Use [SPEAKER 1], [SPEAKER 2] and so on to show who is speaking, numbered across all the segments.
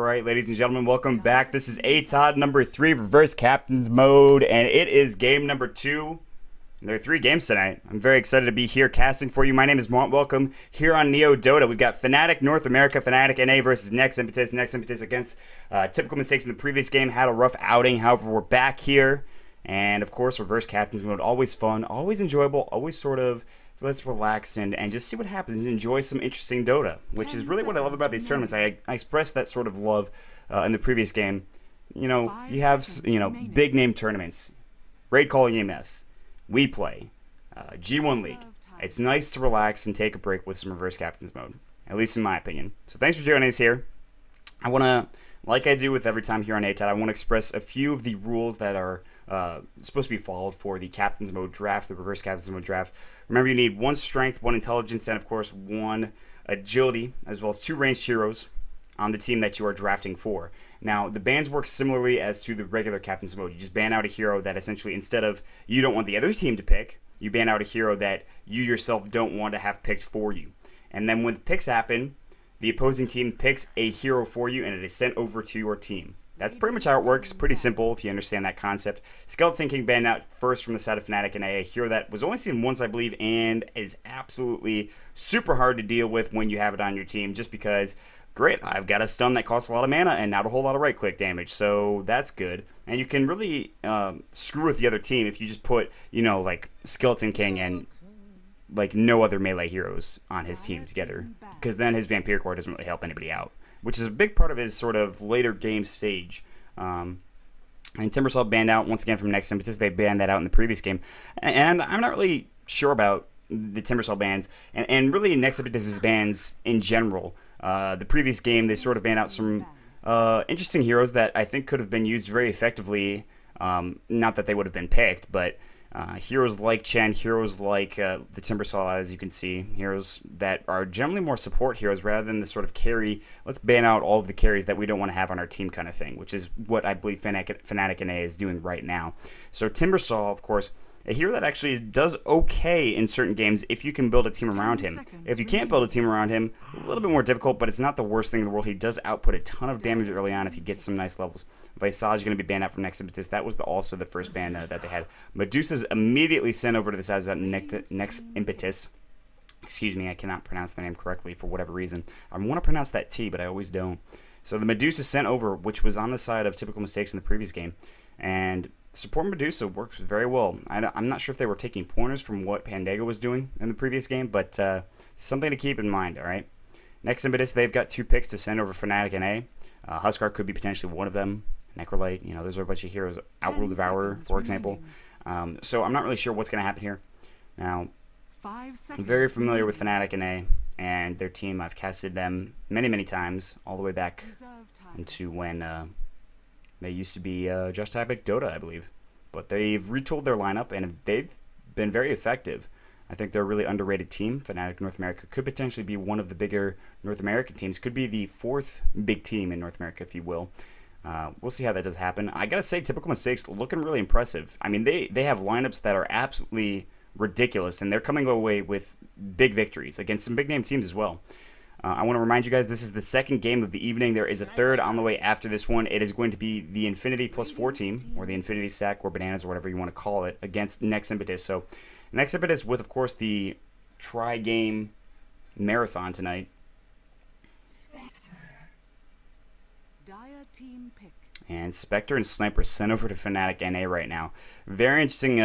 [SPEAKER 1] Alright, ladies and gentlemen, welcome back. This is Atod number 3, Reverse Captains Mode, and it is game number 2. There are 3 games tonight. I'm very excited to be here casting for you. My name is Maut. Welcome here on Neo Dota. We've got Fnatic North America, Fnatic.NA versus Nex Impetus. Nex Impetus against typical mistakes in the previous game. Had a rough outing, however, we're back here. And, of course, Reverse Captains Mode. Always fun, always enjoyable, always sort of let's relax and just see what happens and enjoy some interesting Dota, which is really what I love about these tournaments. I expressed that sort of love in the previous game. You know, you have, big name tournaments. Raid Calling EMS. We play. G1 League. It's nice to relax and take a break with some Reverse Captains Mode, at least in my opinion. So thanks for joining us here. I want to, like I do with every time here on Atod, I want to express a few of the rules that are supposed to be followed for the Captains Mode draft, the Reverse Captains Mode draft. Remember, you need 1 strength, 1 intelligence, and of course 1 agility, as well as 2 ranged heroes on the team that you are drafting for. Now, the bans work similarly as to the regular Captains Mode. You just ban out a hero that essentially, instead of you don't want the other team to pick, you ban out a hero that you yourself don't want to have picked for you. And then when the picks happen, the opposing team picks a hero for you and it is sent over to your team. That's pretty much how it works. Pretty simple if you understand that concept. Skeleton King banned out first from the side of Fnatic.NA, a hero that was only seen once, I believe, and is absolutely super hard to deal with when you have it on your team, just because, great, I've got a stun that costs a lot of mana and not a whole lot of right-click damage, so that's good. And you can really screw with the other team if you just put, like Skeleton King and like no other melee heroes on his team together, because then his Vampire Core doesn't really help anybody out, which is a big part of his sort of later game stage. And Timbersaw banned out once again from Nex Impetus. They banned that out in the previous game, and I'm not really sure about the Timbersaw bans and really Nex Impetus' bans in general. The previous game they sort of banned out some interesting heroes that I think could have been used very effectively. Not that they would have been picked, but heroes like Chen, heroes like the Timbersaw, as you can see, heroes that are generally more support heroes rather than the sort of carry, let's ban out all of the carries that we don't want to have on our team kind of thing, which is what I believe Fnatic.NA is doing right now. So Timbersaw, of course, a hero that actually does okay in certain games if you can build a team around him. If you can't build a team around him, a little bit more difficult, but it's not the worst thing in the world. He does output a ton of damage early on if he gets some nice levels. Visage is going to be banned out from Nex Impetus. That was also the first ban that they had. Medusa's immediately sent over to the side of Nex Impetus. Excuse me, I cannot pronounce the name correctly for whatever reason. I want to pronounce that T, but I always don't. So the Medusa sent over, which was on the side of typical mistakes in the previous game, and support Medusa works very well. I'm not sure if they were taking pointers from what Pandago was doing in the previous game, but something to keep in mind, all right? Next Impetus, they've got 2 picks to send over Fnatic.NA. Huskar could be potentially one of them. Necrolite, those are a bunch of heroes. Outrule Devourer, for example. So I'm not really sure what's going to happen here. Now, I'm very familiar with Fnatic.NA and their team. I've casted them many, many times, all the way back into when they used to be Just Epic Dota, I believe. But they've retooled their lineup, and they've been very effective. I think they're a really underrated team. Fnatic North America could potentially be one of the bigger North American teams. Could be the 4th big team in North America, if you will. We'll see how that does happen. I gotta say, Typical Mistakes looking really impressive. I mean, they have lineups that are absolutely ridiculous, and they're coming away with big victories against some big-name teams as well. I want to remind you guys, this is the 2nd game of the evening. There is a 3rd on the way after this one. It is going to be the Infinity +4 team, or the Infinity Stack, or Bananas, or whatever you want to call it, against Nex Impetus. So, Nex Impetus with, of course, the tri-game marathon tonight. And Spectre and Sniper sent over to Fnatic.NA right now. Very interesting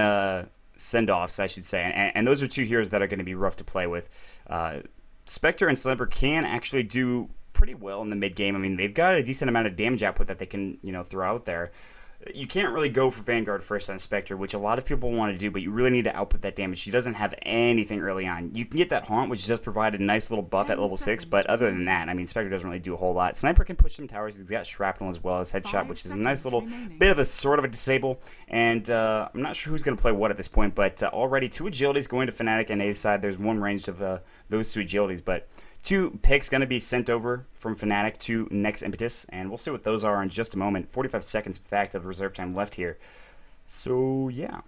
[SPEAKER 1] send-offs, I should say. And those are 2 heroes that are going to be rough to play with. Spectre and Sniper can actually do pretty well in the mid-game. I mean, they've got a decent amount of damage output that they can, throw out there. You can't really go for Vanguard first on Spectre, which a lot of people want to do, but you really need to output that damage. She doesn't have anything early on. You can get that Haunt, which does provide a nice little buff at level 6, but other than that, I mean, Spectre doesn't really do a whole lot. Sniper can push some towers. He's got Shrapnel as well as Headshot, which is a nice little bit of a sort of a disable, and I'm not sure who's going to play what at this point, but already 2 agilities going to Fnatic.NA's side. There's 1 ranged of those 2 agilities, but 2 picks going to be sent over from Fnatic to Nex Impetus, and we'll see what those are in just a moment. 45 seconds, in fact, of reserve time left here. So, yeah.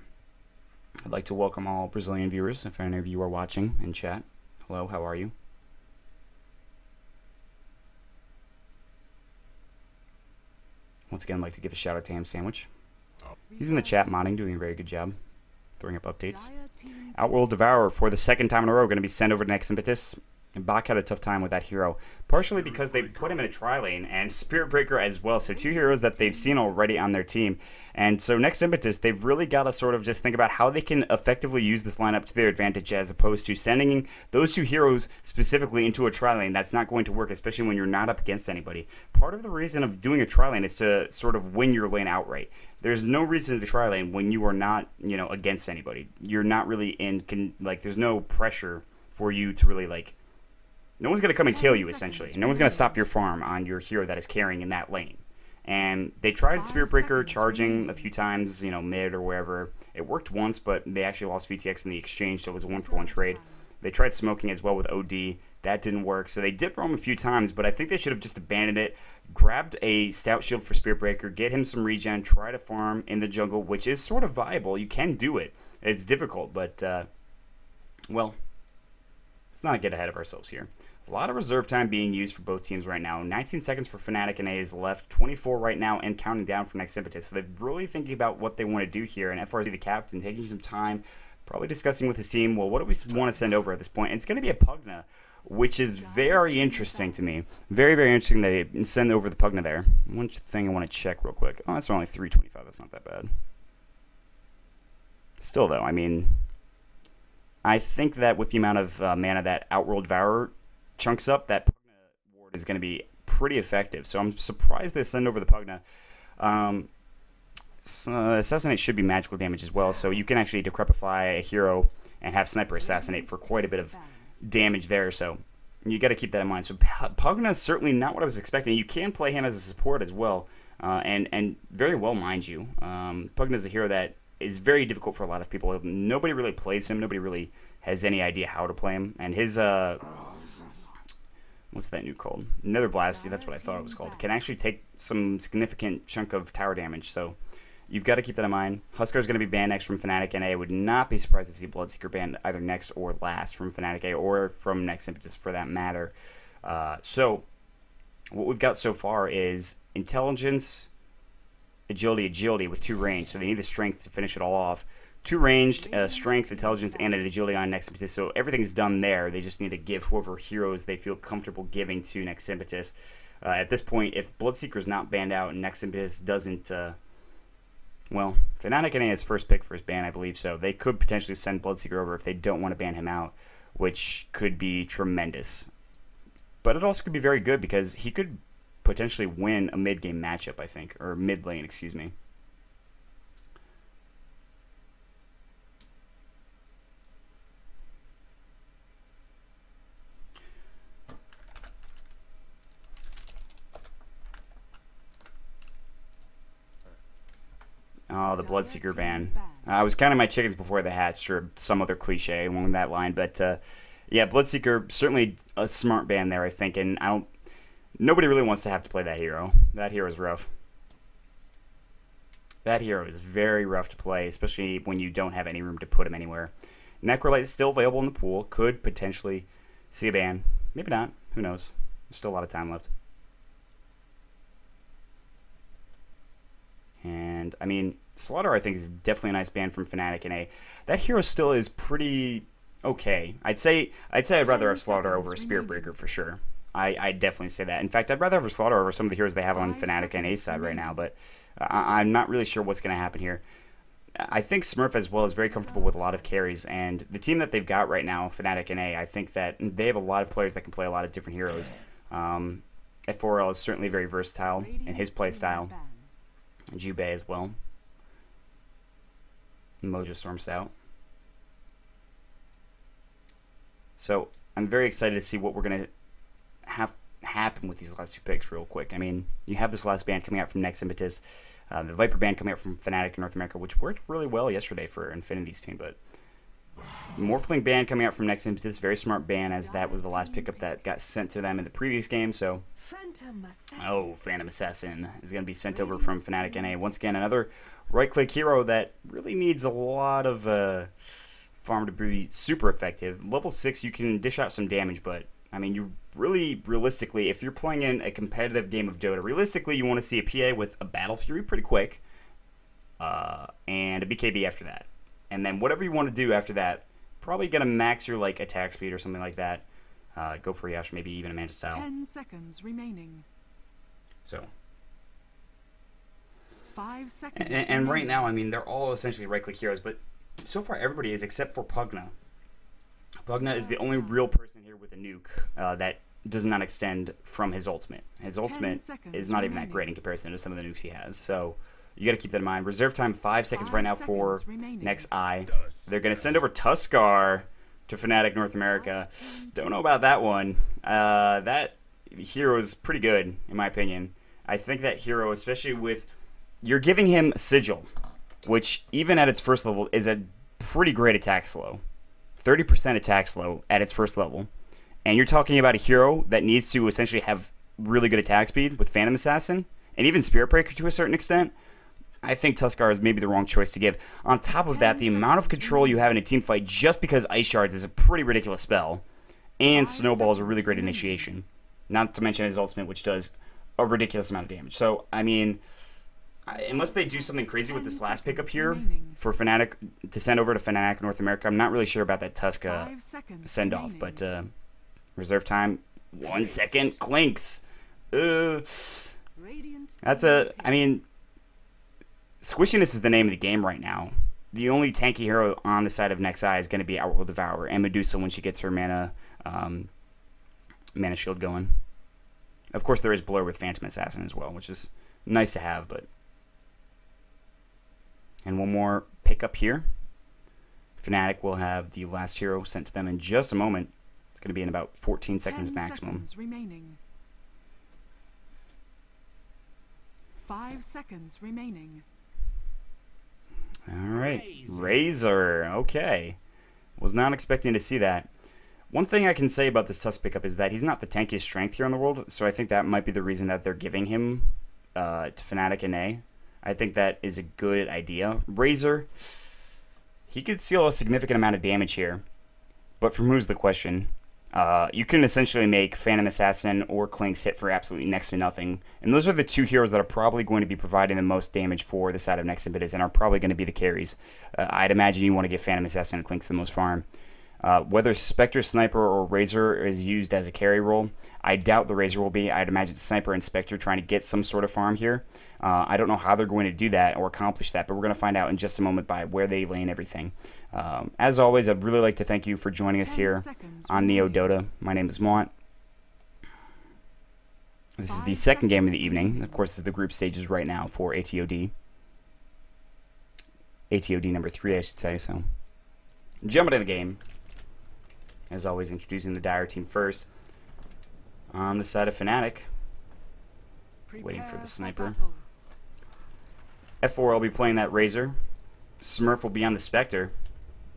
[SPEAKER 1] I'd like to welcome all Brazilian viewers, if any of you are watching in chat. Hello, how are you? Once again, I'd like to give a shout out to Ham Sandwich. He's in the chat modding, doing a very good job throwing up updates. Outworld Devourer for the second time in a row going to be sent over to Nex Impetus. And Bach had a tough time with that hero, partially because they put him in a tri-lane, and Spirit Breaker as well, so two heroes that they've seen already on their team. And so Nex Impetus, they've really got to sort of just think about how they can effectively use this lineup to their advantage, as opposed to sending those two heroes specifically into a tri-lane. That's not going to work, especially when you're not up against anybody. Part of the reason of doing a tri-lane is to sort of win your lane outright. There's no reason to tri-lane when you are not, you know, against anybody. You're not really in, there's no pressure for you to really, no one's going to come and kill you, essentially. No one's going to stop your farm on your hero that is carrying in that lane. And they tried Spirit Breaker charging a few times, you know, mid or wherever. It worked once, but they actually lost VTX in the exchange, so it was a 1-for-1 trade. They tried smoking as well with OD. That didn't work. So they did roam a few times, but I think they should have just abandoned it, grabbed a Stout Shield for Spirit Breaker, get him some regen, try to farm in the jungle, which is sort of viable. You can do it. It's difficult, but, well, let's not get ahead of ourselves here. A lot of reserve time being used for both teams right now. 19 seconds for Fnatic.NA is left, 24 right now, and counting down for Nex Impetus. So they're really thinking about what they want to do here, and FRZ, the captain, taking some time, probably discussing with his team, well, what do we want to send over at this point? And it's going to be a Pugna, which is very interesting to me. Very, very interesting that they send over the Pugna there. One thing I want to check real quick. Oh, that's only 325. That's not that bad. Still, though, I mean, I think that with the amount of mana that Outworld Devourer chunks up, that Pugna ward is going to be pretty effective. So I'm surprised they send over the Pugna. Assassinate should be magical damage as well, so you can actually decrepify a hero and have Sniper Assassinate for quite a bit of damage there, so you got to keep that in mind. So Pugna is certainly not what I was expecting. You can play him as a support as well, and very well, mind you. Pugna is a hero that is very difficult for a lot of people. Nobody really plays him. Nobody really has any idea how to play him, and his what's that new called? Nether Blast, that's what I thought it was called. Can actually take some significant chunk of tower damage, so you've got to keep that in mind. Huskar is going to be banned next from Fnatic.NA. I would not be surprised to see Bloodseeker banned either next or last from Fnatic.NA or from Nex Impetus for that matter. So what we've got so far is intelligence, agility with 2 range, so they need the strength to finish it all off. 2 ranged, strength, intelligence, and an agility on Nex Impetus, so everything's done there. They just need to give whoever heroes they feel comfortable giving to Nex Impetus. At this point, if Bloodseeker's not banned out and Nex Impetus doesn't, well, Fnatic.NA is first pick for his ban, I believe, so they could potentially send Bloodseeker over if they don't want to ban him out, which could be tremendous. But it also could be very good because he could potentially win a mid-game matchup, I think, or mid-lane, excuse me. Oh, the Bloodseeker ban. I was counting my chickens before they hatched, or some other cliche along that line. But yeah, Bloodseeker, certainly a smart ban there, I think. And nobody really wants to have to play that hero. That hero is rough. That hero is very rough to play, especially when you don't have any room to put him anywhere. Necrolite is still available in the pool. Could potentially see a ban. Maybe not. Who knows? There's still a lot of time left. And, I mean, Slaughter, I think, is definitely a nice ban from Fnatic.NA. That hero still is pretty okay. I'd say I'd rather have Slaughter over a Spirit Breaker for sure. I'd definitely say that. In fact, I'd rather have a Slaughter over some of the heroes they have on Fnatic.NA's side right now, but I'm not really sure what's going to happen here. I think Smurf as well is very comfortable with a lot of carries, and the team that they've got right now, Fnatic.NA, I think that they have a lot of players that can play a lot of different heroes. F4L is certainly very versatile in his play style. Jubei as well. Mojo Storm Stout. So I'm very excited to see what we're going to have happen with these last 2 picks real quick. I mean, you have this last band coming out from Nex Impetus, the Viper band coming out from Fnatic in North America, which worked really well yesterday for Infinity's team, but Morphling band coming out from Nex Impetus, very smart band, as that was the last pickup that got sent to them in the previous game, so Phantom Assassin is going to be sent over from Fnatic.NA. Once again, another right-click hero that really needs a lot of farm to be super effective. Level 6, you can dish out some damage, but I mean, you really, realistically, if you're playing in a competitive game of Dota, realistically, you want to see a PA with a Battle Fury pretty quick, and a BKB after that. And then whatever you want to do after that, probably going to max your, like, attack speed or something like that. Go for Yash, maybe even a Manta style.
[SPEAKER 2] 10 seconds remaining.
[SPEAKER 1] So.
[SPEAKER 2] 5 seconds.
[SPEAKER 1] And right now, I mean, they're all essentially right-click heroes, but so far everybody is except for Pugna. Pugna is the only real person here with a nuke that does not extend from his ultimate. His ultimate is not even that great in comparison to some of the nukes he has. So you got to keep that in mind. Reserve time 5 seconds right now for Nex I. They're going to send over Tuskar to Fnatic North America. Don't know about that one. That hero is pretty good, in my opinion. I think that hero, especially with... You're giving him Sigil, which even at its first level is a pretty great attack slow. 30% attack slow at its first level. And you're talking about a hero that needs to essentially have really good attack speed with Phantom Assassin, and even Spirit Breaker to a certain extent. I think Tuskar is maybe the wrong choice to give. On top of that, the amount of control you have in a team fight just because Ice Shards is a pretty ridiculous spell, and Snowball is a really great initiation. Not to mention his ultimate, which does a ridiculous amount of damage. So, I mean... Unless they do something crazy with this last pickup here for Fnatic to send over to Fnatic North America, I'm not really sure about that Tusk send-off. But reserve time, 1 second, clinks. That's a... I mean, Squishiness is the name of the game right now. The only tanky hero on the side of Nexi is going to be Outworld Devourer and Medusa when she gets her mana shield going. Of course, there is Blur with Phantom Assassin as well, which is nice to have, but... And one more pickup here. Fnatic will have the last hero sent to them in just a moment. It's going to be in about 14 seconds maximum.
[SPEAKER 2] 10 seconds remaining. 5 seconds remaining.
[SPEAKER 1] All right. Razor. Okay. Was not expecting to see that. One thing I can say about this Tusk pickup is that he's not the tankiest strength here in the world, so I think that might be the reason that they're giving him to Fnatic.NA. I think that is a good idea. Razor, he could steal a significant amount of damage here, but from who's the question? You can essentially make Phantom Assassin or Clinks hit for absolutely next to nothing, and those are the two heroes that are probably going to be providing the most damage for the side of Nex Impetus and are probably going to be the carries. I'd imagine you want to give Phantom Assassin and Clinks the most farm. Whether Spectre, Sniper, or Razor is used as a carry role, I doubt the Razor will be. I'd imagine Sniper and Spectre trying to get some sort of farm here. I don't know how they're going to do that or accomplish that, but we're going to find out in just a moment by where they lane everything. As always, I'd really like to thank you for joining us here on Neo Dota. My name is Maut. This is the second game of the evening. Of course, this is the group stages right now for ATOD. ATOD number 3, I should say. So, jumping in the game. As always, introducing the Dire team first. On the side of Fnatic, waiting for the sniper. F4 will be playing that Razor. Smurf will be on the Spectre.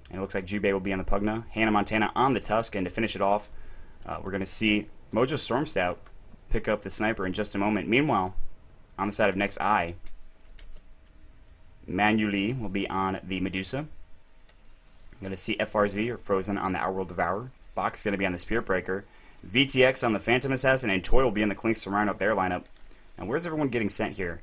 [SPEAKER 1] And it looks like Jubei will be on the Pugna. Hannah Montana on the Tusk. And to finish it off, we're going to see Mojo Stormstout pick up the sniper in just a moment. Meanwhile, on the side of Nex I, Manueli will be on the Medusa. I'm going to see FRZ, or Frozen, on the Outworld Devourer. Box is going to be on the Spirit Breaker. VTX on the Phantom Assassin, and Toy will be in the Clinks to round up their lineup. Now, where's everyone getting sent here?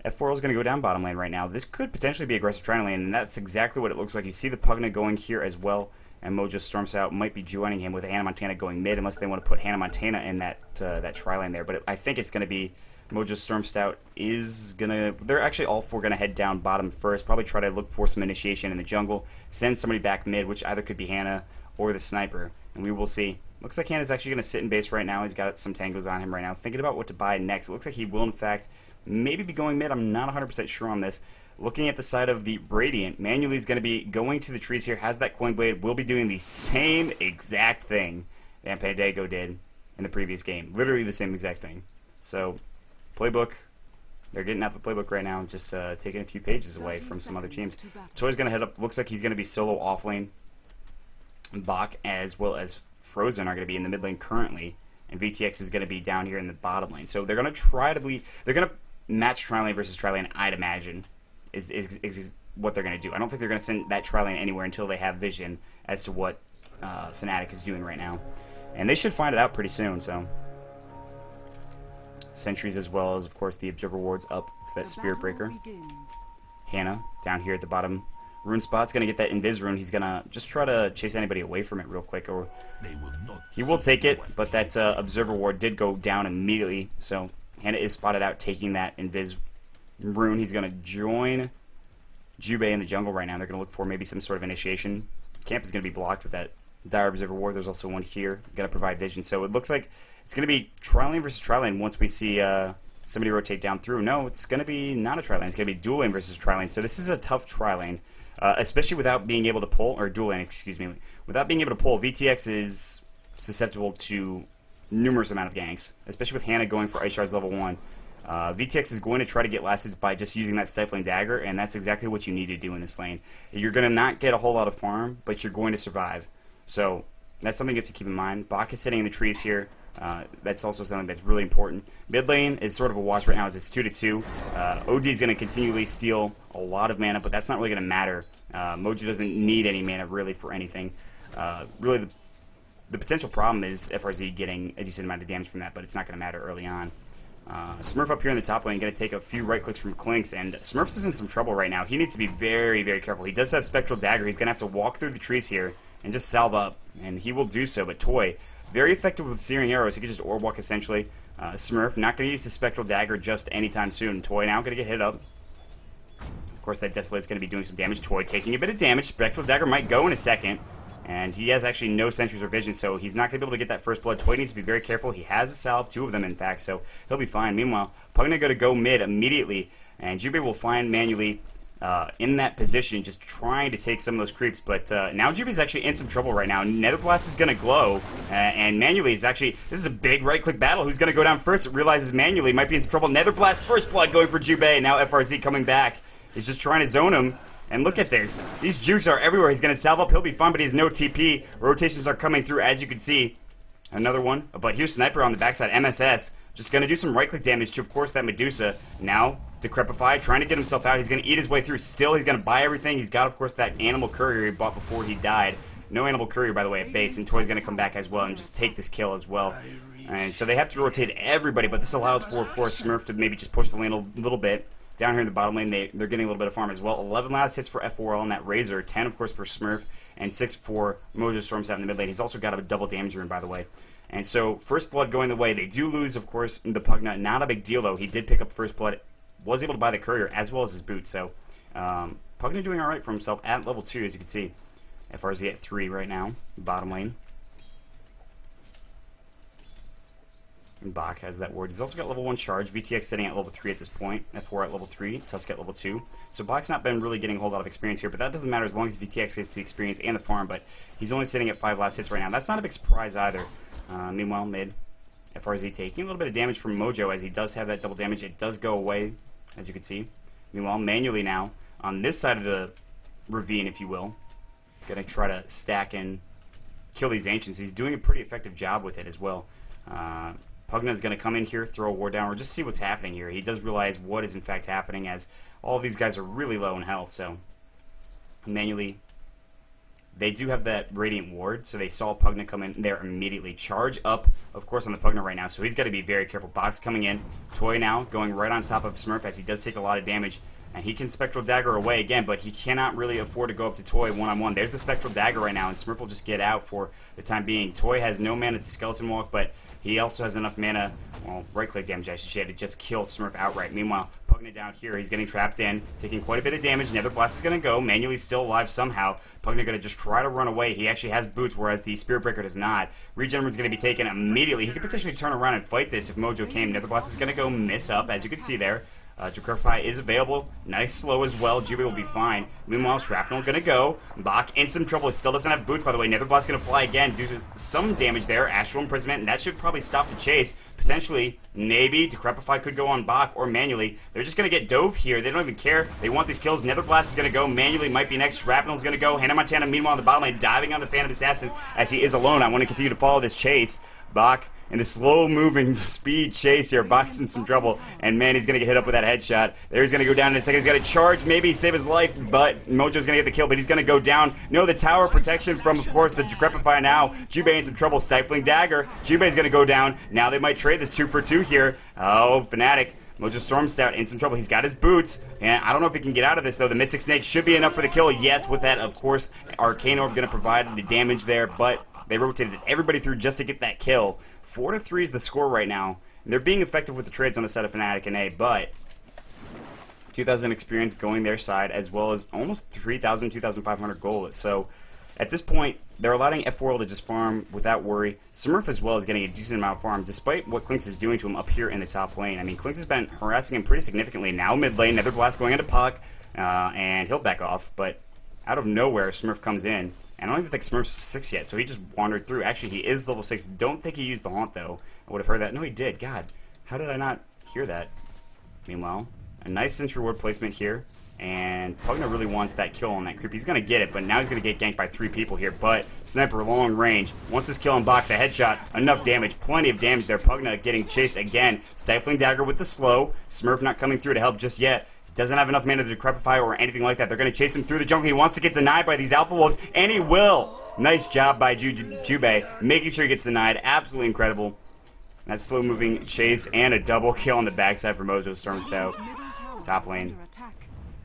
[SPEAKER 1] F4 is going to go down bottom lane right now. This could potentially be aggressive triangle lane, and that's exactly what it looks like. You see the Pugna going here as well, and Mojo Stormstout might be joining him with Hannah Montana going mid, unless they want to put Hannah Montana in that tri-lane there. But I think it's going to be Mojo Stormstout is going to... They're actually all four going to head down bottom first, probably try to look for some initiation in the jungle, send somebody back mid, which either could be Hannah or the sniper, and we will see. Looks like Hannah's actually going to sit in base right now. He's got some tangos on him right now, thinking about what to buy next. It looks like he will, in fact, maybe be going mid. I'm not 100% sure on this. Looking at the side of the Radiant, Manually is going to be going to the trees here, has that Coin Blade, will be doing the same exact thing that Pandego did in the previous game. Literally the same exact thing. So, playbook, they're getting out the playbook right now, just taking a few pages away from some other teams. Toy's going to head up, looks like he's going to be solo off lane. Bach as well as Frozen are going to be in the mid lane currently, and VTX is going to be down here in the bottom lane. So they're going to try to they're going to match tri-lane versus tri-lane, I'd imagine, is what they're going to do. I don't think they're going to send that tri-lane anywhere until they have vision as to what Fnatic is doing right now. And they should find it out pretty soon, so. Sentries as well as, of course, the Observer Ward's up for that Spirit Breaker. Hannah, down here at the bottom rune spot's going to get that Invis rune. He's going to just try to chase anybody away from it real quick. Or he will take it, but that Observer Ward did go down immediately. So Hannah is spotted out taking that Invis rune. He's going to join Jubei in the jungle right now. They're going to look for maybe some sort of initiation. Camp is going to be blocked with that Dire Observer Ward. There's also one here. Going to provide vision. So it looks like it's going to be tri-lane versus tri-lane once we see somebody rotate down through. No, it's going to be not a tri-lane. It's going to be dual lane versus tri-lane. So this is a tough tri-lane, especially without being able to pull, or dual lane, excuse me. Without being able to pull, VTX is susceptible to numerous amount of ganks, especially with Hannah going for Ice Shards level 1. VTX is going to try to get last hits by just using that Stifling Dagger, and that's exactly what you need to do in this lane. You're going to not get a whole lot of farm, but you're going to survive. So that's something you have to keep in mind. Bak is sitting in the trees here. That's also something that's really important. Mid lane is sort of a wash right now as it's 2-2. OD is going to continually steal a lot of mana, but that's not really going to matter. Mojo doesn't need any mana really for anything. Really, the potential problem is FRZ getting a decent amount of damage from that, but it's not going to matter early on. Smurf up here in the top lane going to take a few right clicks from Clinks, and Smurf's is in some trouble right now. He needs to be very, very careful. He does have Spectral Dagger. He's going to have to walk through the trees here and just salve up, and he will do so. But Toy, very effective with Searing Arrows. He can just orb walk essentially. Smurf not going to use the Spectral Dagger just anytime soon. Toy now going to get hit up. Of course, that Desolate's going to be doing some damage. Toy taking a bit of damage. Spectral Dagger might go in a second. And he has actually no sentries or vision, so he's not going to be able to get that first blood. Toy needs to be very careful. He has a salve, 2 of them in fact, so he'll be fine. Meanwhile, Pugna going to go mid immediately, and Jubei will find manually in that position, just trying to take some of those creeps. But now Jubei's actually in some trouble right now. Netherblast is going to glow, and manually is actually, this is a big right-click battle. Who's going to go down first? It realizes manually might be in some trouble. Netherblast, first blood going for Jubei. Now FRZ coming back. He's just trying to zone him. And look at this. These jukes are everywhere. He's going to salve up. He'll be fine, but he has no TP. Rotations are coming through, as you can see. Another one. But here's Sniper on the backside. MSS. Just going to do some right-click damage to, of course, that Medusa. Now, Decrepify, trying to get himself out. He's going to eat his way through. Still, he's going to buy everything. He's got, of course, that Animal Courier he bought before he died. No Animal Courier, by the way, at base. And Toy's going to come back as well and just take this kill as well. And so they have to rotate everybody, but this allows for, of course, Smurf to maybe just push the lane a little bit. Down here in the bottom lane, they're getting a little bit of farm as well. 11 last hits for F4L on that Razor, 10 of course for Smurf, and 6 for Mojo Storm's out in the mid lane. He's also got a double damage rune, by the way. And so first blood going the way. They do lose, of course, the Pugna. Not a big deal though. He did pick up first blood, was able to buy the courier as well as his boots. So Pugna doing all right for himself at level 2, as you can see. FRZ at 3 right now, bottom lane. And Bak has that ward. He's also got level 1 charge. VTX sitting at level 3 at this point. F4 at level 3. Tusk at level 2. So Bak's not been really getting a whole lot of experience here, but that doesn't matter as long as VTX gets the experience and the farm, but he's only sitting at 5 last hits right now. That's not a big surprise either. Meanwhile, mid. FRZ taking a little bit of damage from Mojo as he does have that double damage. It does go away, as you can see. Meanwhile, manually now, on this side of the ravine, if you will, going to try to stack and kill these Ancients. He's doing a pretty effective job with it as well. Pugna is going to come in here, throw a ward down, or just see what's happening here. He does realize what is in fact happening as all of these guys are really low in health, so manually they do have that Radiant Ward, so they saw Pugna come in there immediately. Charge up, of course, on the Pugna right now, so he's got to be very careful. Box coming in. Toy now going right on top of Smurf as he does take a lot of damage. And he can Spectral Dagger away again, but he cannot really afford to go up to Toy one-on-one. There's the Spectral Dagger right now, and Smurf will just get out for the time being. Toy has no mana to Skeleton Walk, but he also has enough mana, well, right-click damage, I should say, to just kill Smurf outright. Meanwhile, Pugna down here, he's getting trapped in, taking quite a bit of damage. Netherblast is going to go. Manually still alive somehow. Pugna going to just try to run away. He actually has boots, whereas the Spirit Breaker does not. Regen is going to be taken immediately. He could potentially turn around and fight this if Mojo came. Netherblast is going to go miss up, as you can see there. Decrepify is available. Nice slow as well. Jubei will be fine. Meanwhile, Shrapnel going to go. Bak in some trouble. Still doesn't have boots, by the way. Netherblast going to fly again. Do some damage there. Astral Imprisonment, and that should probably stop the chase. Potentially, maybe, Decrepify could go on Bak or manually. They're just going to get dove here. They don't even care. They want these kills. Netherblast is going to go. Manually might be next. Shrapnel is going to go. Hannah Montana, meanwhile, on the bottom lane, diving on the Phantom Assassin as he is alone. I want to continue to follow this chase. Bak in the slow-moving speed chase here. Bach's in some trouble, and man, he's going to get hit up with that headshot. There, he's going to go down in a second. He's going to charge, maybe save his life, but Mojo's going to get the kill, but he's going to go down. No, the tower protection from, of course, the Decrepify now. Jubei in some trouble. Stifling Dagger. Jubei's going to go down. Now they might trade this 2 for 2 here. Oh, Fnatic. Mojo Storm Stout in some trouble. He's got his boots, and I don't know if he can get out of this, though. The Mystic Snake should be enough for the kill. Yes, with that, of course, Arcane Orb going to provide the damage there, but they rotated everybody through just to get that kill. 4 to 3 is the score right now. They're being effective with the trades on the side of Fnatic.NA, but 2,000 experience going their side, as well as almost 3,000, 2,500 gold. So at this point, they're allowing F4L to just farm without worry. Smurf as well is getting a decent amount of farm, despite what Klinks is doing to him up here in the top lane. I mean, Klinks has been harassing him pretty significantly. Now mid lane, Nether Blast going into Puck, and he'll back off, but out of nowhere, Smurf comes in. And I don't even think Smurf's 6 yet, so he just wandered through. Actually, he is level 6. Don't think he used the Haunt, though. I would have heard that. No, he did. God, how did I not hear that? Meanwhile, a nice Sentry Ward placement here. And Pugna really wants that kill on that creep. He's going to get it, but now he's going to get ganked by 3 people here. But Sniper long range. Wants this kill on Bach, the headshot. Enough damage. Plenty of damage there. Pugna getting chased again. Stifling Dagger with the slow. Smurf not coming through to help just yet. Doesn't have enough mana to Decrepify or anything like that. They're going to chase him through the jungle. He wants to get denied by these Alpha Wolves, and he will. Nice job by Jubei, making sure he gets denied. Absolutely incredible. That slow-moving chase and a double kill on the backside for Mojo Storm Stout. Top lane.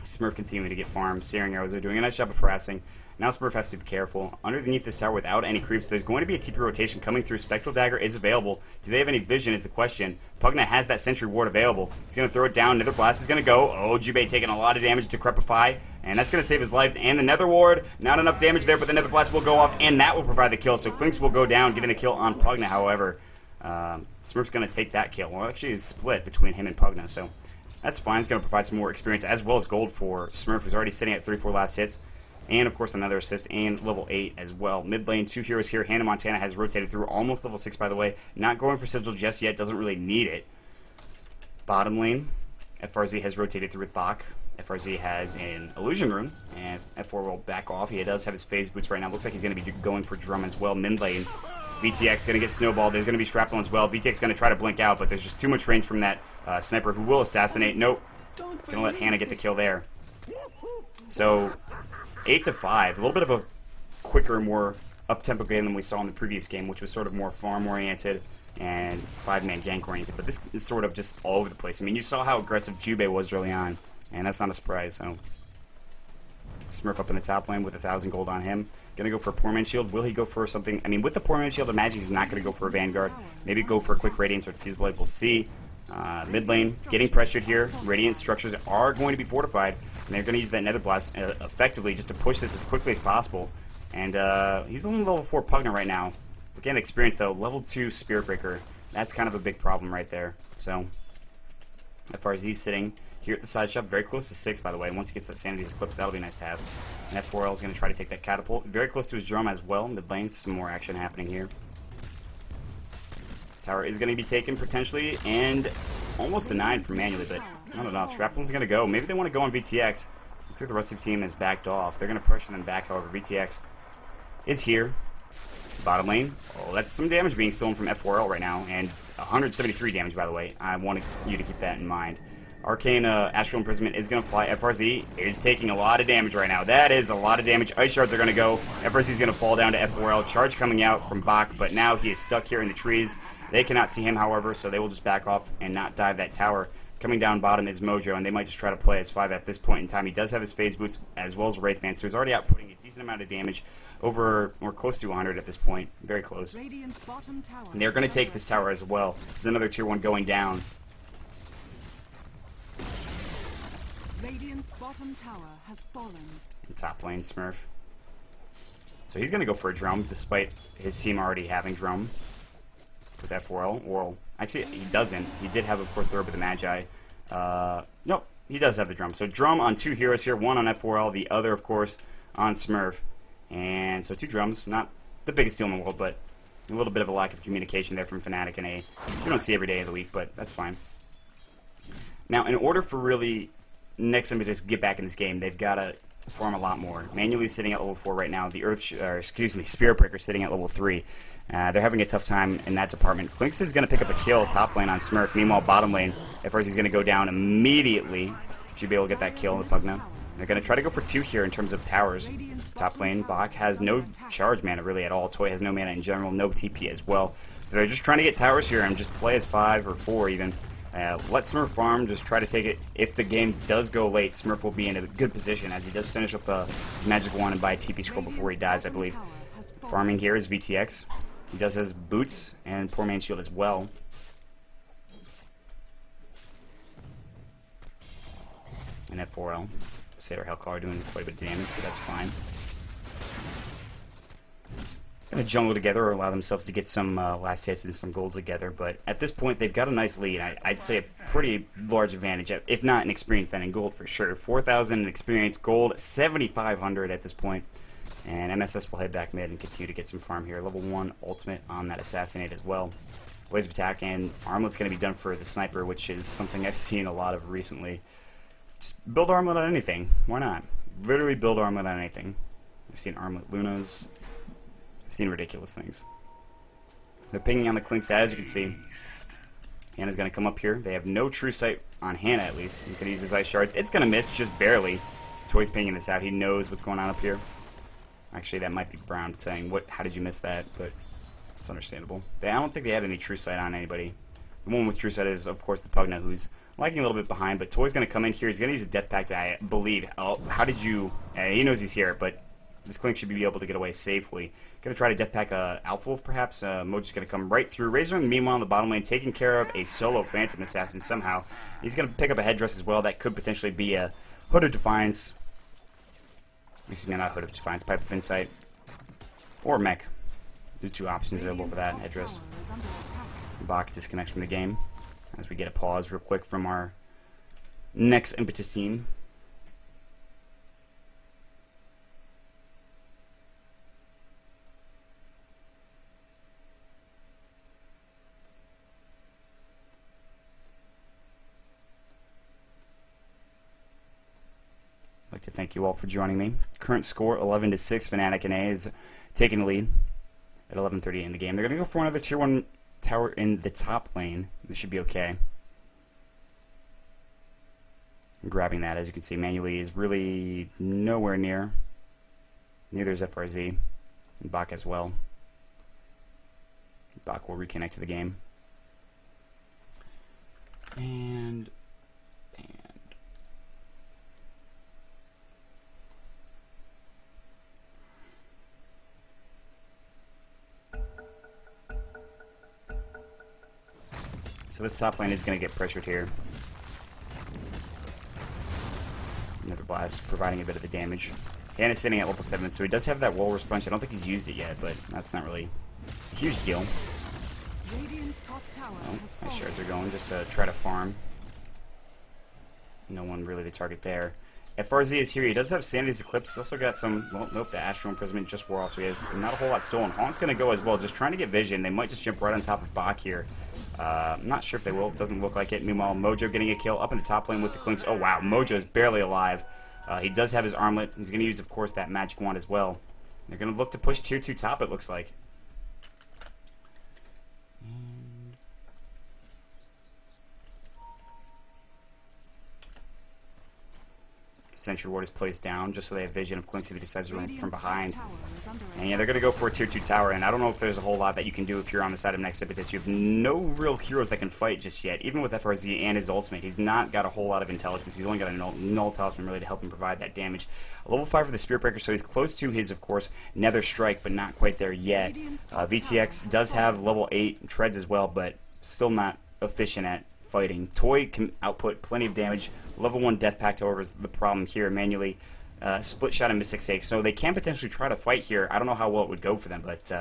[SPEAKER 1] Smurf continuing to get farmed. Searing Arrows are doing a nice job of harassing. Now Smurf has to be careful. Underneath this tower without any creeps, there's going to be a TP rotation coming through. Spectral Dagger is available. Do they have any vision is the question. Pugna has that Sentry Ward available. He's going to throw it down. Nether Blast is going to go. Oh, Jubei taking a lot of damage to Decrepify, and that's going to save his life. And the Nether Ward, not enough damage there, but the Nether Blast will go off, and that will provide the kill. So Klinks will go down, getting the kill on Pugna, however. Smurf's going to take that kill. Well, actually, it's split between him and Pugna, so that's fine. It's going to provide some more experience as well as gold for Smurf, who's already sitting at 3-4 last hits. And, of course, another assist and level 8 as well. Mid lane, 2 heroes here. Hannah Montana has rotated through almost level 6, by the way. Not going for Sigil just yet. Doesn't really need it. Bottom lane, FRZ has rotated through with Bach. FRZ has an Illusion Rune, and F4 will back off. He does have his phase boots right now. Looks like he's going to be going for Drum as well. Mid lane, VTX going to get snowballed. There's going to be Shrapnel as well. VTX going to try to blink out, but there's just too much range from that sniper who will assassinate. Nope. Going to let Hannah get the kill there. So 8 to 5, a little bit of a quicker, more up-tempo game than we saw in the previous game, which was sort of more farm-oriented and 5-man gank-oriented. But this is sort of just all over the place. I mean, you saw how aggressive Jubei was early on, and that's not a surprise. So Smurf up in the top lane with 1,000 gold on him. Gonna go for a Poor Man's Shield. Will he go for something? I mean, with the Poor Man's Shield, imagine he's not gonna go for a Vanguard. Maybe go for a quick Radiance or Diffuse Blade. We'll see. Mid lane, getting pressured here. Radiant structures are going to be fortified, and they're going to use that Nether Blast effectively just to push this as quickly as possible. And he's only level 4 Pugna right now. Again, experience though, level 2 Spirit Breaker. That's kind of a big problem right there. So, FRZ sitting here at the side shop, very close to 6, by the way. Once he gets that Sanity's Eclipse, that'll be nice to have. And F4L is going to try to take that Catapult. Very close to his Drum as well. Mid lane, some more action happening here. Tower is going to be taken potentially, and almost a 9 for manually, but I don't know. Shrapnel's going to go. Maybe they want to go on VTX. Looks like the rest of the team has backed off. They're going to pressure them back, however. VTX is here. Bottom lane. Oh, that's some damage being stolen from F4L right now, and 173 damage, by the way. I want you to keep that in mind. Arcane Astral Imprisonment is going to fly. FRZ is taking a lot of damage right now. That is a lot of damage. Ice Shards are going to go. FRZ is going to fall down to F4L. Charge coming out from Bach, but now he is stuck here in the trees. They cannot see him, however, so they will just back off and not dive that tower. Coming down bottom is Mojo, and they might just try to play as 5 at this point in time. He does have his phase boots as well as Wraithband, so he's already outputting a decent amount of damage, over or close to 100 at this point. Very close. And they're going to take this tower as well. This is another tier 1 going down.
[SPEAKER 2] Radiant's bottom tower has fallen.
[SPEAKER 1] In top lane, Smurf. So he's going to go for a Drum, despite his team already having Drum with F4L. Well, actually, he doesn't. He did have, of course, the Orb of the Magi. Nope, he does have the Drum. So Drum on 2 heroes here, one on F4L, the other, of course, on Smurf. And so 2 Drums, not the biggest deal in the world, but a little bit of a lack of communication there from Fnatic.NA, which you don't see every day of the week, but that's fine. Now, in order for really Nex Impetus to get back in this game, they've got to farm a lot more. Manually sitting at level 4 right now. The Spirit Breaker sitting at level 3. They're having a tough time in that department. Clinks is going to pick up a kill top lane on Smurf. Meanwhile, bottom lane, at first he's going to go down immediately. Should be able to get that kill in the Pugna. They're going to try to go for 2 here in terms of towers. Top lane, Bach has no charge mana really at all. Toy has no mana in general, no TP as well. So they're just trying to get towers here and just play as 5 or 4 even. Let Smurf farm, just try to take it. If the game does go late, Smurf will be in a good position as he does finish up his magic wand and buy a TP scroll before he dies, I believe. Farming here is VTX. He does his boots and poor man's shield as well. And at 4L, Satyr Hellcaller doing quite a bit of damage, but that's fine. Gonna jungle together or allow themselves to get some last hits and some gold together, but at this point they've got a nice lead. I'd say a pretty large advantage, if not in experience then in gold for sure. 4,000 in experience, gold 7,500 at this point. And MSS will head back mid and continue to get some farm here. Level 1 ultimate on that Assassinate as well. Blaze of Attack and Armlet's going to be done for the Sniper, which is something I've seen a lot of recently. Just build Armlet on anything. Why not? Literally build Armlet on anything. I've seen Armlet Lunas. I've seen ridiculous things. They're pinging on the Clinks, as you can see. Hannah's going to come up here. They have no true sight on Hannah, at least. He's going to use his Ice Shards. It's going to miss just barely. Toy's pinging this out. He knows what's going on up here. Actually, that might be Brown saying, how did you miss that? But it's understandable. I don't think they had any true sight on anybody. The one with true sight is, of course, the Pugna, who's lagging a little bit behind. But Toy's going to come in here. He's going to use a Death Pact, I believe. Oh, how did you... he knows he's here, but this Clink should be able to get away safely. Going to try to Death Pack Alpha Wolf, perhaps. Mojo's going to come right through. Razor, meanwhile, in the bottom lane, taking care of a solo Phantom Assassin somehow. He's going to pick up a Headdress as well. That could potentially be a Hood of Defiance. Excuse me, not Hood of Defiance, Pipe of Insight. Or Mech. There's 2 options available for that Headdress. Bach disconnects from the game as we get a pause real quick from our Nex Impetus team. I'd like to thank you all for joining me. Current score 11-6. Fnatic.NA is taking the lead at 11:30 in the game. They're going to go for another tier 1 tower in the top lane. This should be okay. Grabbing that, as you can see, manually is really nowhere near. Neither is FRZ. And Bach as well. Bach will reconnect to the game. And so this top lane is going to get pressured here. Another blast, providing a bit of the damage. Hannah's sitting at level 7, so he does have that Walrus Punch. I don't think he's used it yet, but that's not really a huge deal. My shards are going just to try to farm. No one really the target there. FRZ is here. He does have Sanity's Eclipse. He's also got some... Well, nope, the Astral Imprisonment just wore off, so he has not a whole lot stolen. Haunt's going to go as well, just trying to get vision. They might just jump right on top of Bach here. I'm not sure if they will. It doesn't look like it. Meanwhile, Mojo getting a kill up in the top lane with the Clinks. Oh, wow. Mojo is barely alive. He does have his armlet. He's going to use, of course, that magic wand as well. They're going to look to push tier 2 top, it looks like. Sentry Ward is placed down just so they have vision of Clinks if he decides to run from behind. And yeah, they're going to go for a tier 2 tower, and I don't know if there's a whole lot that you can do if you're on the side of Nex Impetus. You have no real heroes that can fight just yet. Even with FRZ and his ultimate, he's not got a whole lot of intelligence. He's only got a null talisman really to help him provide that damage. A level 5 for the Spirit Breaker, so he's close to his, of course, Nether Strike, but not quite there yet. VTX does have level 8 treads as well, but still not efficient at fighting. Toy can output plenty of damage. Level 1 Death Pact, however, is the problem here. Manually split shot and Mystic Sake, so they can potentially try to fight here. I don't know how well it would go for them, but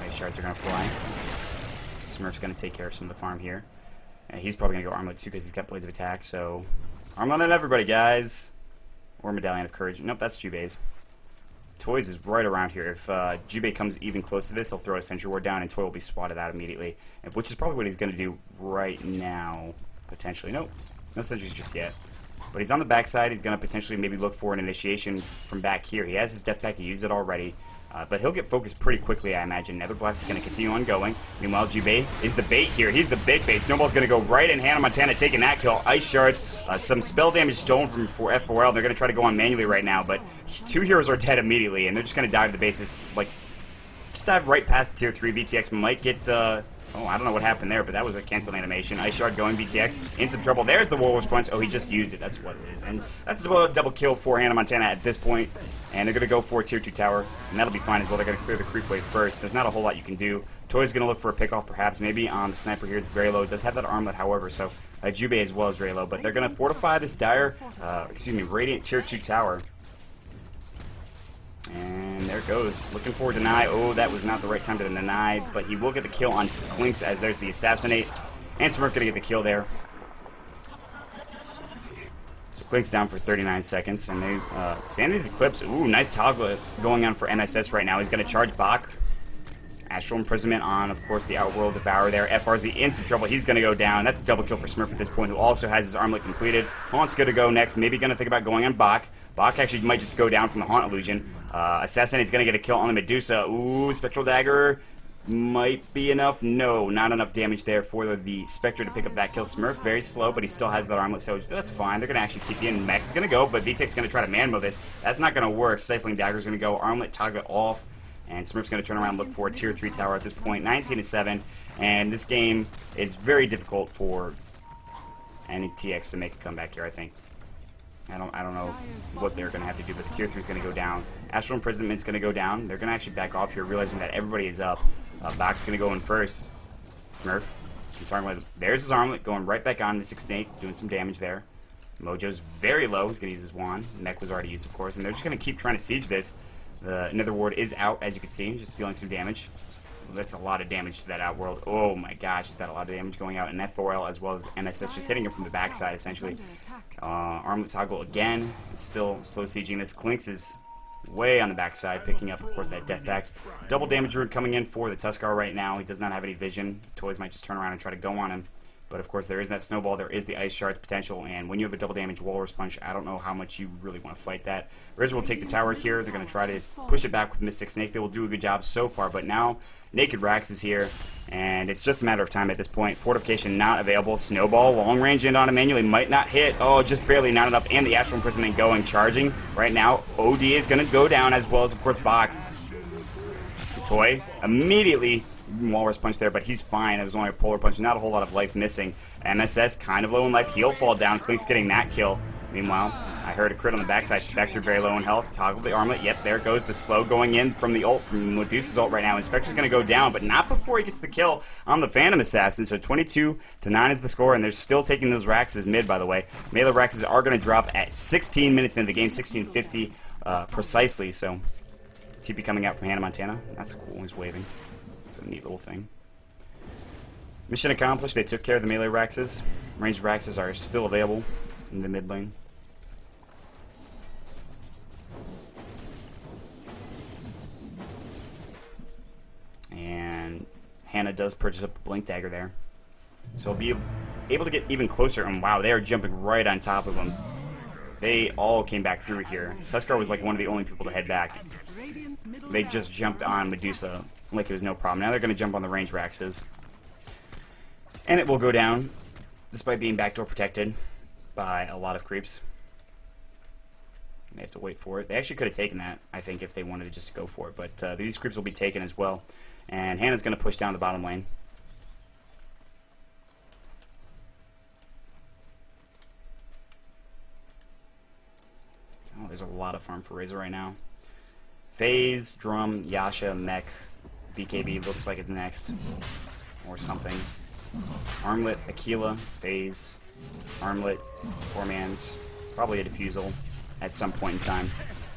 [SPEAKER 1] Ice Shards are going to fly. Smurf's going to take care of some of the farm here. And he's probably going to go Armlet too because he's got Blades of Attack, so Armlet on everybody, guys. Or Medallion of Courage. Nope, that's Jubaze. Toys is right around here. If Jubei comes even close to this, he'll throw a sentry ward down, and Toy will be swatted out immediately, which is probably what he's going to do right now, potentially. Nope, no sentries just yet. But he's on the backside. He's going to potentially maybe look for an initiation from back here. He has his death pack. He used it already. But he'll get focused pretty quickly, I imagine. Nether Blast is going to continue on going. Meanwhile, Jubei is the bait here. He's the big bait. Snowball's going to go right in. Hannah Montana taking that kill. Ice Shards. Some spell damage stolen from F4L. They're going to try to go on manually right now. But 2 heroes are dead immediately. And they're just going to dive to the bases. Like, just dive right past the tier 3. VTX might get... oh, I don't know what happened there, but that was a canceled animation. Ice Shard going, VTX in some trouble. There's the Warlord's Punch. Oh, he just used it. That's what it is. And that's a double kill for Hannah Montana at this point. And they're going to go for a tier 2 tower, and that'll be fine as well. They're going to clear the creep wave first. There's not a whole lot you can do. Toy's going to look for a pickoff, perhaps. Maybe the sniper here is very low. It does have that armlet, however, so Jubei as well is very low. But they're going to fortify this dire, Radiant tier 2 tower. And there it goes. Looking for a deny. Oh, that was not the right time to deny, but he will get the kill on Clinks as there's the assassinate. And Smurf going to get the kill there. So Clinks down for 39 seconds. And they, Sanity's Eclipse. Ooh, nice toggle going on for MSS right now. He's going to charge Bach. Astral Imprisonment on, of course, the Outworld Devourer there. FRZ in some trouble. He's going to go down. That's a double kill for Smurf at this point, who also has his armlet completed. Haunt's going to go next. Maybe going to think about going on Bach. Bach actually might just go down from the Haunt illusion. Assassinate's going to get a kill on the Medusa. Ooh, Spectral Dagger might be enough. No, not enough damage there for the Spectre to pick up that kill. Smurf very slow, but he still has that armlet, so that's fine. They're going to actually TP in. Mech is going to go, but VTech's going to try to man mode this. That's not going to work. Stifling Dagger's going to go. Armlet toggle off. And Smurf's going to turn around and look for a tier 3 tower at this point. 19-7. And this game is very difficult for any TX to make a comeback here, I think. I don't know what they're going to have to do, but the tier 3 is going to go down. Astral Imprisonment's going to go down. They're going to actually back off here, realizing that everybody is up. Bach's going to go in first. Smurf. There's his armlet going right back on the 6-8, doing some damage there. Mojo's very low. He's going to use his wand. Mech was already used, of course. And they're just going to keep trying to siege this. The Nether Ward is out, as you can see, just dealing some damage. Well, that's a lot of damage to that Outworld. Oh my gosh, is that a lot of damage going out in F4L as well as MSS, just hitting him from the backside, essentially. Armlet toggle again, still slow sieging this. Clinks is way on the backside, picking up, of course, that death pack. Double damage root coming in for the Tuskar right now. He does not have any vision. Toys might just turn around and try to go on him. But of course, there is that snowball, there is the ice shards potential, and when you have a double damage Walrus Punch, I don't know how much you really want to fight that. Riz will take the tower here. They're going to try to push it back with Mystic Snake. They will do a good job so far, but now Naked Rax is here, and it's just a matter of time at this point. Fortification not available. Snowball, long range in on him manually, might not hit. Oh, just barely, not enough. And the Astral Imprisonment going, charging right now. OD is going to go down, as well as, of course, Bach. Toy immediately Walrus Punch there, but he's fine. It was only a Polar Punch, not a whole lot of life missing. MSS kind of low in life. He'll fall down. Clink's getting that kill. Meanwhile, I heard a crit on the backside. Spectre very low in health. Toggle the armlet. Yep, there goes the slow going in from the ult, from Medusa's ult right now. And Spectre's going to go down, but not before he gets the kill on the Phantom Assassin. So 22-9 is the score, and they're still taking those Raxes mid, by the way. Melee Raxes are going to drop at 16 minutes into the game, 16:50 precisely. So TP coming out from Hannah Montana. That's cool. He's waving. It's a neat little thing. Mission accomplished. They took care of the melee Raxes. Ranged Raxes are still available in the mid lane. And Hannah does purchase up a Blink Dagger there. So he'll be able to get even closer. And wow, they are jumping right on top of him. They all came back through here. Tuskar was like one of the only people to head back. They just jumped on Medusa like it was no problem. Now they're going to jump on the range Raxes. And it will go down, despite being backdoor protected by a lot of creeps. They have to wait for it. They actually could have taken that, I think, if they wanted to just go for it. But these creeps will be taken as well. And Hannah's going to push down the bottom lane. Oh, there's a lot of farm for Razor right now. FaZe, Drum, Yasha, Mech, BKB looks like it's next. Or something. Armlet, Aquila, FaZe, Armlet, 4-mans, probably a Diffusal at some point in time.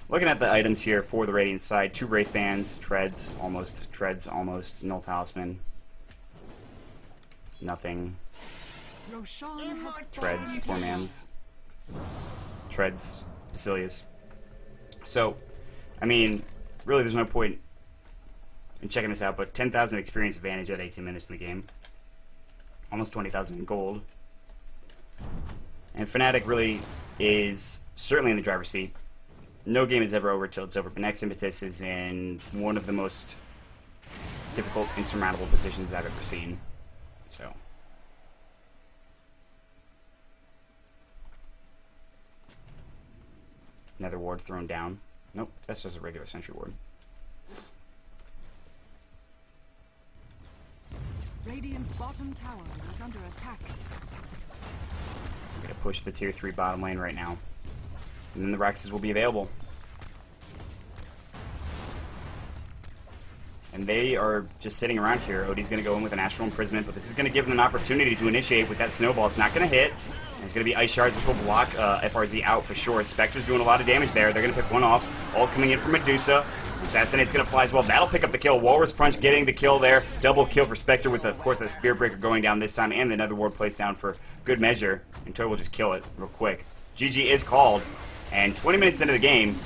[SPEAKER 1] Looking at the items here for the Radiant side, 2 Wraith Bands, Treads, almost, Null Talisman, nothing, Treads, 4-mans, Treads, Basilius. So, I mean, really there's no point in checking this out, but 10,000 experience advantage at 18 minutes in the game. Almost 20,000 in gold. And Fnatic really is certainly in the driver's seat. No game is ever over till it's over, but Nex Impetus is in one of the most difficult, insurmountable positions I've ever seen. So. Another ward thrown down. Nope, that's just a regular sentry ward.
[SPEAKER 2] Radiant's bottom tower is under attack.
[SPEAKER 1] I'm going to push the tier 3 bottom lane right now. And then the Rexes will be available. And they are just sitting around here. Odie's going to go in with an Astral Imprisonment, but this is going to give them an opportunity to initiate with that Snowball. It's not going to hit. There's going to be Ice Shards, which will block FRZ out for sure. Spectre's doing a lot of damage there. They're going to pick one off. All coming in from Medusa. Assassinate's going to fly as well. That'll pick up the kill. Walrus Punch getting the kill there. Double kill for Spectre with, of course, that Spear Breaker going down this time. And another ward placed down for good measure. And Toad will just kill it real quick. GG is called. And 20 minutes into the game,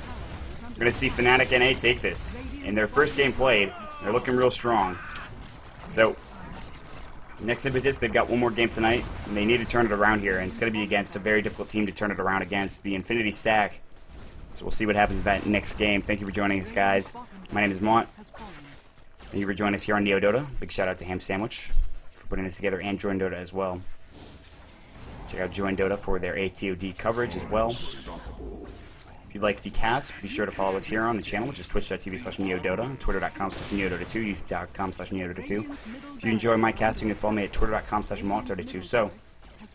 [SPEAKER 1] we're going to see Fnatic.NA take this. In their first game played, they're looking real strong. So, Nex Impetus, they've got one more game tonight, and they need to turn it around here, and it's going to be against a very difficult team to turn it around against, the Infinity Stack. So we'll see what happens in that next game. Thank you for joining us, guys. My name is Maut. Thank you for joining us here on Neo Dota. Big shout out to Ham Sandwich for putting this together, and Join Dota as well. Check out Join Dota for their ATOD coverage as well. If you like the cast, be sure to follow us here on the channel, which is twitch.tv/NeoDota, twitter.com/NeoDota2, youtube.com/NeoDota2. If you enjoy my casting, you can follow me at twitter.com/MautDota2. So,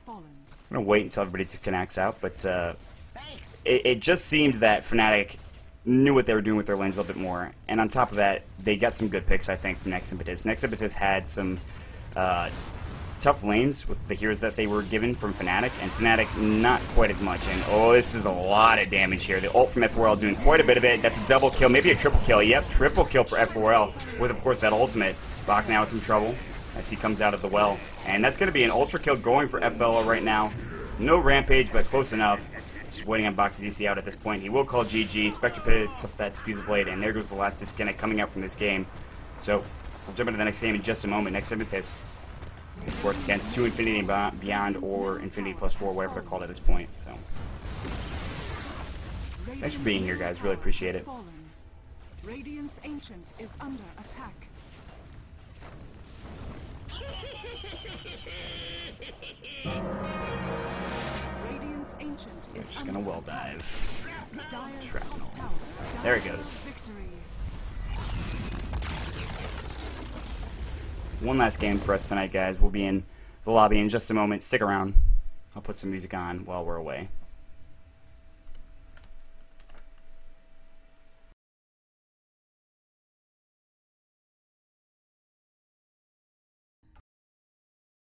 [SPEAKER 1] I'm going to wait until everybody disconnects out, but it just seemed that Fnatic knew what they were doing with their lanes a little bit more. And on top of that, they got some good picks, I think, from Nex Impetus. Nex Impetus had some tough lanes with the heroes that they were given from Fnatic, and Fnatic not quite as much. And oh, this is a lot of damage here. The ult from F4L doing quite a bit of it. That's a double kill, maybe a triple kill. Yep, triple kill for F4L with, of course, that ultimate. Bach now has some trouble as he comes out of the well. And that's going to be an ultra kill going for FL right now. No rampage, but close enough. Just waiting on Bach to DC out at this point. He will call GG. Spectre picks up that Diffusal Blade, and there goes the last disconnect coming out from this game. So, we'll jump into the next game in just a moment. Nex Impetus, of course, against 2 Infinity and Beyond, or Infinity +4, whatever they're called at this point. So, thanks for being here, guys. Really appreciate it.
[SPEAKER 2] Radiant's Ancient is under attack. Radiant's Ancient
[SPEAKER 1] We're
[SPEAKER 2] is
[SPEAKER 1] just gonna well dive.
[SPEAKER 2] Dire's
[SPEAKER 1] Shrapnel.
[SPEAKER 2] top tower.
[SPEAKER 1] There it goes.
[SPEAKER 2] Victory.
[SPEAKER 1] One last game for us tonight, guys. We'll be in the lobby in just a moment. Stick around. I'll put some music on while we're away.